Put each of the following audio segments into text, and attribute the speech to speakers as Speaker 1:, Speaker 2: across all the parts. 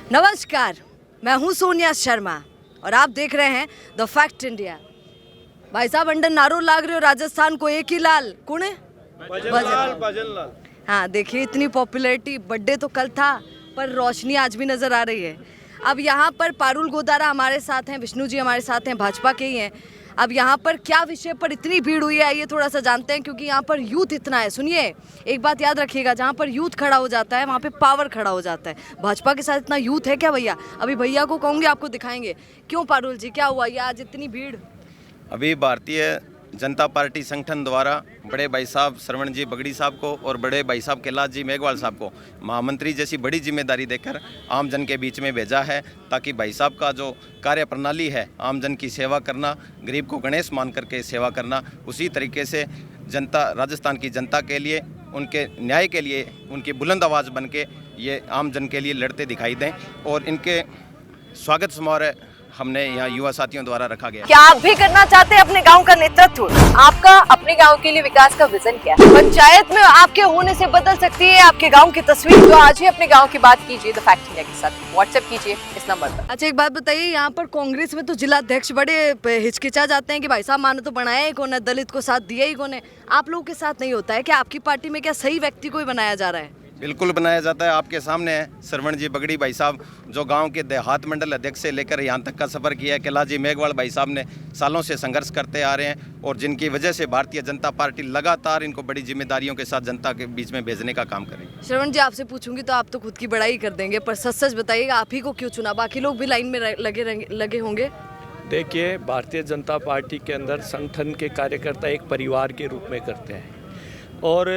Speaker 1: नमस्कार, मैं हूं सोनिया शर्मा और आप देख रहे हैं द फैक्ट इंडिया। भाई साहब अंडर नारो लाग रहे हो राजस्थान को एक ही लाल कौन है? भजन लाल। हाँ देखिए इतनी पॉपुलैरिटी, बर्थडे तो कल था पर रोशनी आज भी नजर आ रही है। अब यहाँ पर पारुल गोदारा हमारे साथ हैं, विष्णु जी हमारे साथ हैं, भाजपा के ही हैं। अब यहाँ पर क्या विषय पर इतनी भीड़ हुई है आइए थोड़ा सा जानते हैं, क्योंकि यहाँ पर यूथ इतना है। सुनिए एक बात याद रखिएगा, जहाँ पर यूथ खड़ा हो जाता है वहाँ पे पावर खड़ा हो जाता है। भाजपा के साथ इतना यूथ है क्या भैया? अभी भैया को कहूँगे आपको दिखाएंगे। क्यों पारुल जी क्या हुआ ये आज इतनी भीड़?
Speaker 2: अभी भारतीय जनता पार्टी संगठन द्वारा बड़े भाई साहब श्रवण जी बगड़ी साहब को और बड़े भाई साहब कैलाश जी मेघवाल साहब को महामंत्री जैसी बड़ी जिम्मेदारी देकर आम जन के बीच में भेजा है, ताकि भाई साहब का जो कार्य प्रणाली है आम जन की सेवा करना, गरीब को गणेश मान करके सेवा करना, उसी तरीके से जनता राजस्थान की जनता के लिए, उनके न्याय के लिए, उनकी बुलंद आवाज़ बन के ये आम जन के लिए लड़ते दिखाई दें। और इनके स्वागत समारोह हमने यहाँ युवा साथियों द्वारा रखा गया।
Speaker 1: क्या आप भी करना चाहते हैं अपने गांव का नेतृत्व? आपका अपने गांव के लिए विकास का विजन क्या है? पंचायत में आपके होने से बदल सकती है आपके गांव की तस्वीर। तो आज ही अपने गांव की बात कीजिए द फैक्ट इंडिया के साथ, व्हाट्सएप कीजिए इस नंबर पर। अच्छा एक बात बताइए, यहाँ पर कांग्रेस में तो जिला अध्यक्ष बड़े हिचकिचा जाते हैं कि भाई साहब माने तो बनाया ही कौन है, दलित को साथ दिया ही कौन है। आप लोगों के साथ नहीं होता है क्या? आपकी पार्टी में क्या सही व्यक्ति को ही बनाया जा रहा है?
Speaker 2: बिल्कुल बनाया जाता है। आपके सामने है श्रवण जी बगड़ी भाई साहब, जो गांव के देहात मंडल अध्यक्ष से लेकर यहाँ तक का सफ़र किया है। कैलाश जी मेघवाल भाई साहब ने सालों से संघर्ष करते आ रहे हैं और जिनकी वजह से भारतीय जनता पार्टी लगातार इनको बड़ी जिम्मेदारियों के साथ जनता के बीच में भेजने का काम करे।
Speaker 1: श्रवण जी आपसे पूछूंगी तो आप तो खुद की बड़ाई कर देंगे, पर सच सच बताइएगा आप ही को क्यों चुना? बाकी लोग भी लाइन में लगे होंगे।
Speaker 3: देखिए, भारतीय जनता पार्टी के अंदर संगठन के कार्यकर्ता एक परिवार के रूप में करते हैं और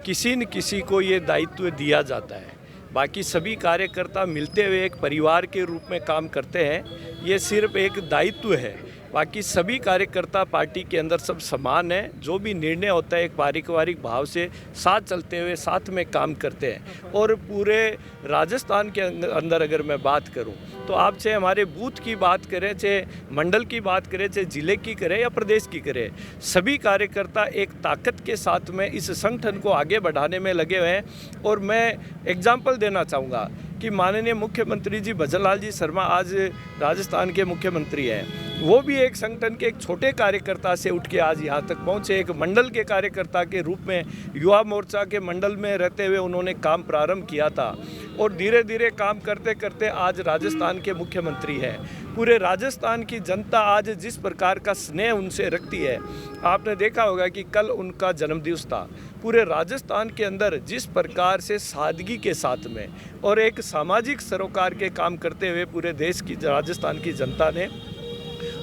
Speaker 3: किसी न किसी को ये दायित्व दिया जाता है। बाकी सभी कार्यकर्ता मिलते हुए एक परिवार के रूप में काम करते हैं। ये सिर्फ एक दायित्व है, बाकी सभी कार्यकर्ता पार्टी के अंदर सब समान है। जो भी निर्णय होता है एक पारिवारिक भाव से साथ चलते हुए साथ में काम करते हैं। और पूरे राजस्थान के अंदर अगर मैं बात करूं तो आप चाहे हमारे बूथ की बात करें, चाहे मंडल की बात करें, चाहे ज़िले की करें या प्रदेश की करें, सभी कार्यकर्ता एक ताकत के साथ में इस संगठन को आगे बढ़ाने में लगे हुए हैं। और मैं एग्जाम्पल देना चाहूँगा कि माननीय मुख्यमंत्री जी भजन लाल जी शर्मा आज राजस्थान के मुख्यमंत्री हैं। वो भी एक संगठन के एक छोटे कार्यकर्ता से उठ के आज यहाँ तक पहुँचे। एक मंडल के कार्यकर्ता के रूप में युवा मोर्चा के मंडल में रहते हुए उन्होंने काम प्रारंभ किया था और धीरे धीरे काम करते करते आज राजस्थान के मुख्यमंत्री हैं। पूरे राजस्थान की जनता आज जिस प्रकार का स्नेह उनसे रखती है, आपने देखा होगा कि कल उनका जन्मदिवस था। पूरे राजस्थान के अंदर जिस प्रकार से सादगी के साथ में और एक सामाजिक सरोकार के काम करते हुए पूरे देश की राजस्थान की जनता ने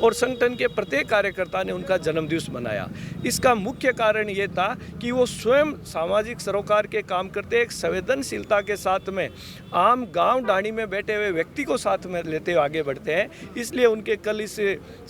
Speaker 3: और संगठन के प्रत्येक कार्यकर्ता ने उनका जन्मदिवस मनाया। इसका मुख्य कारण ये था कि वो स्वयं सामाजिक सरोकार के काम करते एक संवेदनशीलता के साथ में आम गांव डाणी में बैठे हुए व्यक्ति को साथ में लेते हुए आगे बढ़ते हैं। इसलिए उनके कल इस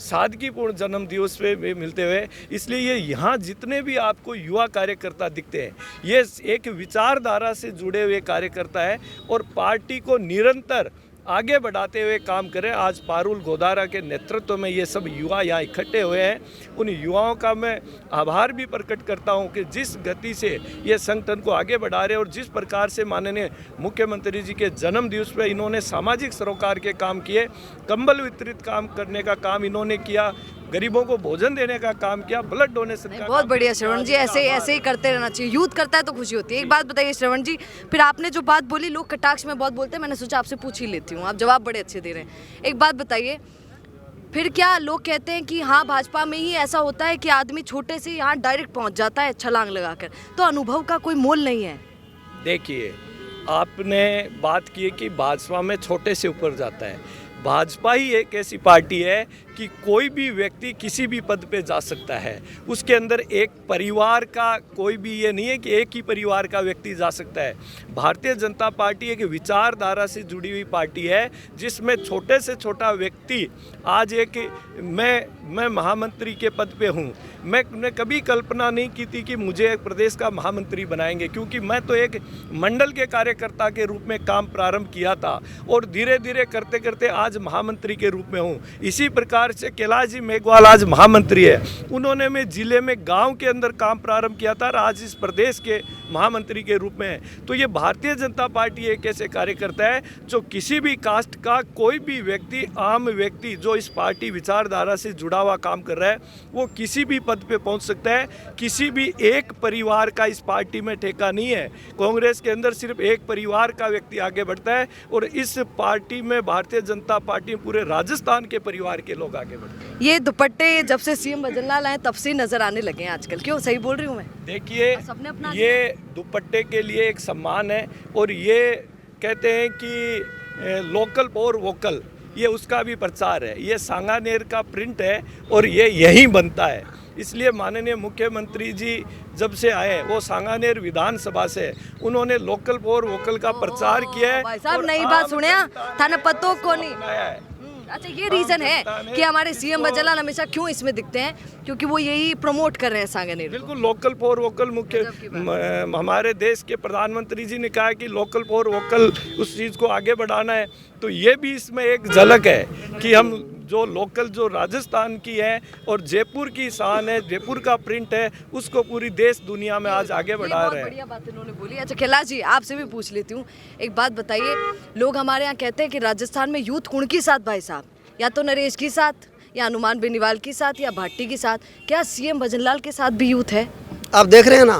Speaker 3: सादगीपूर्ण जन्मदिवस पे भी मिलते हुए, इसलिए ये यहाँ जितने भी आपको युवा कार्यकर्ता दिखते हैं ये एक विचारधारा से जुड़े हुए कार्यकर्ता है और पार्टी को निरंतर आगे बढ़ाते हुए काम करें। आज पारुल गोदारा के नेतृत्व में ये सब युवा यहाँ इकट्ठे हुए हैं। उन युवाओं का मैं आभार भी प्रकट करता हूँ कि जिस गति से ये संगठन को आगे बढ़ा रहे और जिस प्रकार से माननीय मुख्यमंत्री जी के जन्म दिवस पर इन्होंने सामाजिक सरोकार के काम किए, कंबल वितरित काम करने का काम इन्होंने किया, गरीबों को भोजन देने का काम किया, ब्लड डोनेशन का।
Speaker 1: बहुत बढ़िया श्रवण जी, ऐसे ही करते रहना चाहिए। यूथ करता है तो खुशी होती है। एक बात बताइए श्रवण जी, फिर आपने जो बात बोली, लोग कटाक्ष में बहुत बोलते हैं, मैंने सोचा आपसे पूछ ही लेती हूँ, आप जवाब बड़े अच्छे दे रहे हैं। एक बात बताइए, फिर क्या लोग कहते हैं कि हाँ भाजपा में ही ऐसा होता है कि आदमी छोटे से यहाँ डायरेक्ट पहुँच जाता है छलांग लगाकर, तो अनुभव का कोई मोल नहीं है?
Speaker 3: देखिए, आपने बात की कि भाजपा में छोटे से ऊपर जाता है। भाजपा ही एक ऐसी पार्टी है कि कोई भी व्यक्ति किसी भी पद पे जा सकता है। उसके अंदर एक परिवार का कोई भी ये नहीं है कि एक ही परिवार का व्यक्ति जा सकता है। भारतीय जनता पार्टी एक विचारधारा से जुड़ी हुई पार्टी है जिसमें छोटे से छोटा व्यक्ति आज एक मैं महामंत्री के पद पे हूँ। मैंने कभी कल्पना नहीं की थी कि मुझे एक प्रदेश का महामंत्री बनाएंगे, क्योंकि मैं तो एक मंडल के कार्यकर्ता के रूप में काम प्रारंभ किया था और धीरे धीरे करते करते आज आज महामंत्री के रूप में हूँ। इसी प्रकार से कैलाश जी मेघवाल आज महामंत्री है। उन्होंने मैं जिले में गांव के अंदर काम प्रारंभ किया था और आज इस प्रदेश के महामंत्री के रूप में है। तो ये भारतीय जनता पार्टी एक ऐसे कार्यकर्ता है जो किसी भी कास्ट का कोई भी व्यक्ति, आम व्यक्ति जो इस पार्टी विचारधारा से जुड़ा हुआ काम कर रहा है, वो किसी भी पद पे पहुंच सकता है। किसी भी एक परिवार का इस पार्टी में ठेका नहीं है। कांग्रेस के अंदर सिर्फ एक परिवार का व्यक्ति आगे बढ़ता है और इस पार्टी में, भारतीय जनता पार्टी में, पूरे राजस्थान के परिवार के लोग आगे बढ़ते हैं।
Speaker 1: ये दुपट्टे जब से सीएम भजनलाल आए तब से नजर आने लगे हैं आजकल, क्यों? सही बोल रही हूँ मैं?
Speaker 3: देखिए,
Speaker 1: सबने अपना
Speaker 3: ये दुपट्टे के लिए एक सम्मान है और ये कहते हैं कि लोकल फॉर वोकल, ये उसका भी प्रचार है। ये सांगानेर का प्रिंट है और ये यहीं बनता है। इसलिए माननीय मुख्यमंत्री जी जब से आए, वो सांगानेर विधानसभा से, उन्होंने लोकल फॉर वोकल का प्रचार किया है।
Speaker 1: भाई साहब नई बात सुने, थाने पत्तों को नहीं। अच्छा, ये रीजन है कि हमारे सीएम भजनलाल हमेशा क्यों इसमें दिखते हैं, क्योंकि वो यही प्रमोट कर रहे हैं सांगानेर।
Speaker 3: बिल्कुल, लोकल फॉर वोकल हमारे देश के प्रधानमंत्री जी ने कहा कि लोकल फॉर वोकल उस चीज़ को आगे बढ़ाना है। तो ये भी इसमें एक झलक है कि हम जो लोकल, जो राजस्थान की है और जयपुर की शान है, जयपुर का प्रिंट है, उसको पूरी देश दुनिया में आज आगे बढ़ा रहे हैं।
Speaker 1: बढ़िया बात इन्होंने बोली। अच्छा कैलाश जी, आपसे भी पूछ लेती हूँ, एक बात बताइए, लोग हमारे यहाँ कहते हैं कि राजस्थान में यूथ कौन के साथ भाई साहब, या तो नरेश के साथ, या हनुमान बेनीवाल के साथ, या भाटी के साथ, क्या सीएम भजनलाल के साथ भी यूथ है?
Speaker 4: आप देख रहे हैं ना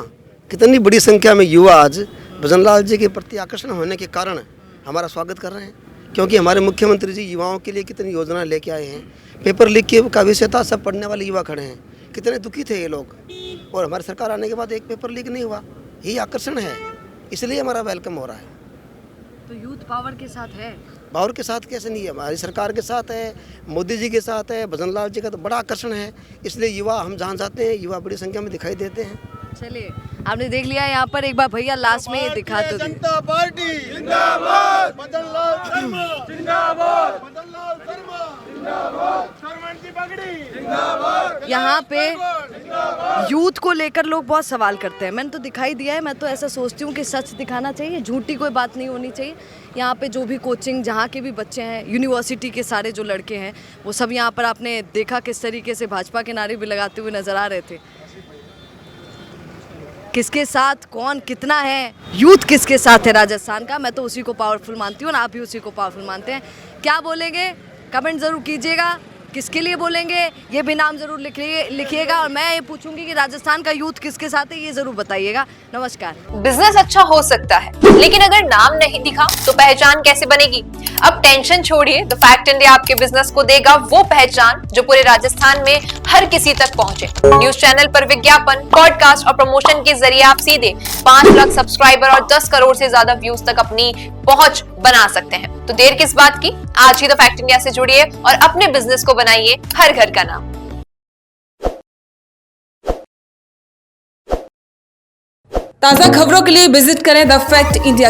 Speaker 4: कितनी बड़ी संख्या में युवा आज भजनलाल जी के प्रति आकर्षण होने के कारण हमारा स्वागत कर रहे हैं, क्योंकि हमारे मुख्यमंत्री जी युवाओं के लिए कितनी योजना लेके आए हैं। पेपर लीक का विषय था, सब पढ़ने वाले युवा खड़े हैं, कितने दुखी थे ये लोग, और हमारी सरकार आने के बाद एक पेपर लीक नहीं हुआ। यही आकर्षण है, इसलिए हमारा वेलकम हो रहा है।
Speaker 1: तो यूथ पावर के साथ है?
Speaker 4: पावर के साथ कैसे नहीं है, हमारी सरकार के साथ है, मोदी जी के साथ है, भजनलाल जी का तो बड़ा आकर्षण है। इसलिए युवा, हम जहाँ जाते हैं युवा बड़ी संख्या में दिखाई देते हैं।
Speaker 1: चलिए, आपने देख लिया यहाँ पर, एक बार भैया लास्ट में ये दिखा तो
Speaker 5: जनता पार्टी जिंदाबाद, भजनलाल शर्मा जिंदाबाद, भजनलाल शर्मा जिंदाबाद, शर्मा की पगड़ी जिंदाबाद।
Speaker 1: यहाँ पे यूथ को लेकर लोग बहुत सवाल करते हैं। मैंने तो दिखाई दिया है, मैं तो ऐसा सोचती हूँ कि सच दिखाना चाहिए, झूठी कोई बात नहीं होनी चाहिए। यहाँ पे जो भी कोचिंग, जहाँ के भी बच्चे हैं, यूनिवर्सिटी के सारे जो लड़के हैं, वो सब यहाँ पर आपने देखा किस तरीके से भाजपा के नारे भी लगाते हुए नजर आ रहे थे। किसके साथ कौन कितना है, यूथ किसके साथ है राजस्थान का, मैं तो उसी को पावरफुल मानती हूँ और आप भी उसी को पावरफुल मानते हैं। क्या बोलेंगे कमेंट ज़रूर कीजिएगा, किसके लिए बोलेंगे ये भी नाम ज़रूर लिखिएगा, और मैं ये पूछूंगी कि राजस्थान का यूथ किसके साथ है, ये ज़रूर बताइएगा। नमस्कार।
Speaker 6: बिजनेस अच्छा हो सकता है, लेकिन अगर नाम नहीं दिखा तो पहचान कैसे बनेगी? अब टेंशन छोड़िए, द फैक्ट इंडिया आपके बिजनेस को देगा वो पहचान जो पूरे राजस्थान में हर किसी तक पहुंचे। न्यूज चैनल पर विज्ञापन, पॉडकास्ट और प्रमोशन के जरिए आप सीधे 5 लाख सब्सक्राइबर और 10 करोड़ से ज्यादा व्यूज तक अपनी पहुंच बना सकते हैं। तो देर किस बात की, आज ही द फैक्ट इंडिया से जुड़िए और अपने बिजनेस को बनाइए हर घर का नाम।
Speaker 7: ताज़ा खबरों के लिए विजिट करें द फैक्ट इंडिया